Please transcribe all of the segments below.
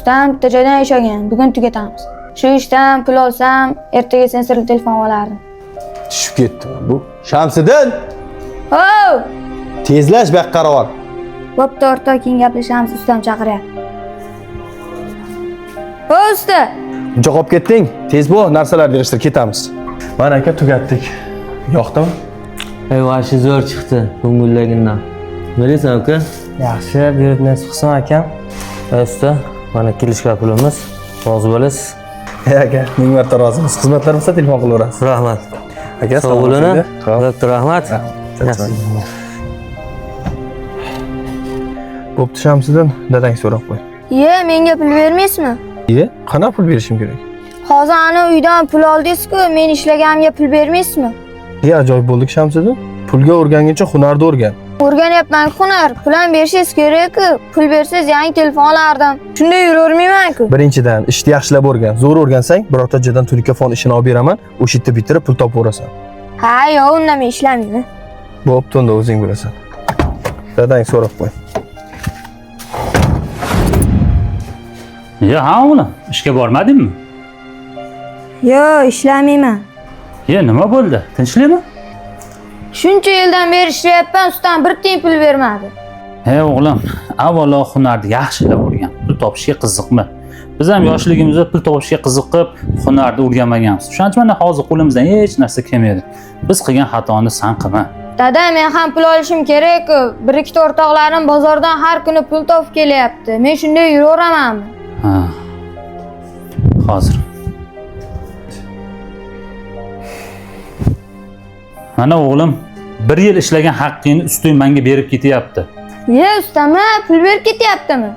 Ustam bitta joydan ishlagan, bugun tugatamiz. Shu ishdan pul olsam, ertaga sensorli telefon olardim. Tushib ketdimi bu? Shamsiddin! Ho! Tezlash bu yoqqa qarab ol. Bo'pti, o'rtoq, keyin gaplashamiz, ustam chaqiryapti. Ho, usta! Buncha qolib ketding. Tez bo'l, narsalarni yig'ishtir, ketamiz. Mana aka tugatdik. Yoqdimi? Vashi zo'r chiqdi ko'ngillagindan. Bilasan aka? Yaxshi, buyurib nasib qilsin akam. Usta, mana kelishga pulimiz. Rozi bo'lasiz? Aka, ming marta rozimiz. Xizmatlar bo'lsa telefon qilaverasiz. Rahmat. Aka, Sog' bo'lin. Doktor rahmat. Bo'pti Shamsiddin, dadang so'rab qo'y. Ye, menga pul bermaysizmi? Qanaqa pul berishim kerak? Hozir ana uydan pul oldingiz-ku, men ishlaganimga pul bermaysizmi? Ajoyib bo'ldik Shamsiddin. Pulga o'rganguncha hunarni o'rgan. O'rganyapman hunar. Pul ham berishingiz kerak-ku. Pul bersangiz yangi telefon olardim. Shunday yuravermayman-ku. Birinchidan, ishni yaxshilab o'rgan. Zo'r o'rgansang, birorta joydan telefon ishini olib beraman, o'sha yerda bitirib pul topib olasan. Ha, yo'q, unda men ishlamayman. Bo'pti, unda o'zing bilasan. Dadang so'rab qo'y. Ya ha o'g'lim, ishga bormadingmi? Yo'q, ishlamayman. Ya nima bo'ldi? Tinchlikmi? Shuncha yildan beri ishlayapman, ustam bir tiyin pul bermadi. He o'g'lim, avvalo hunarni yaxshilab o'rgan. Pul topishga qiziqma. Biz ham yoshligimizda pul topishga qiziqib, hunarni o'rganmaganmiz. Shuning uchun mana hozir qo'limizdan hech narsa kelmaydi. Biz qilgan xatoni san qilma. Dada, men ham pul olishim kerak-ku. Bir ikkita o'rtoqlarim bozordan har kuni pul topib kelyapti. Men shunday yuraveramanmi? Ha. Hozir. Mana o'g'lim, 1 yil ishlagan haqqingni usting menga berib ketyapti. Ye, ustama, pul berib ketyaptimi?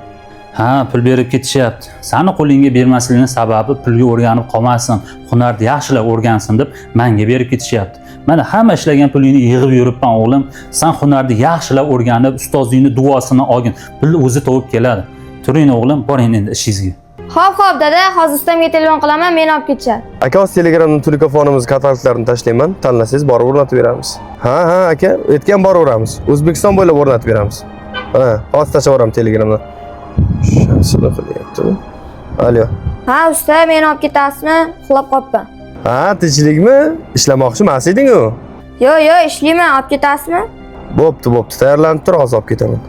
Ha, pul berib ketishyapti. Sani qo'lingga bermasligining sababi pulga o'rganib qolmasin, hunarni yaxshilab o'rgansin deb menga berib ketishyapti. Mana hamma ishlagan pulingni yig'ib yuribman o'g'lim. Sen hunarni yaxshilab o'rganib, ustozingning duosini olgin. Pul o'zi topib keladi. Turing o'g'lim, boring endi ishingizga. Xo'p, dada, hozir ustamga telefon qilaman, meni olib ketishadi. Aka, o'z Telegramdan telefonimiz kataloklarini tashlayman. Tanlasangiz borib o'rnatib beramiz. Ha, aka, aytgan boraveramiz. O'zbekiston bo'ylab o'rnatib beramiz. Ha, hozir tashlab yuboraman Telegramdan. Shunday qilyaptimi? Alo. Ha, usta, meni olib ketasizmi? Uxlab qolibman. Ha, tinchlikmi? Ishlamoqchimas eding-ku? Yo'q, ishlayman, olib ketasizmi? Bo'pti, tayyorlanib tur, hozir olib ketaman.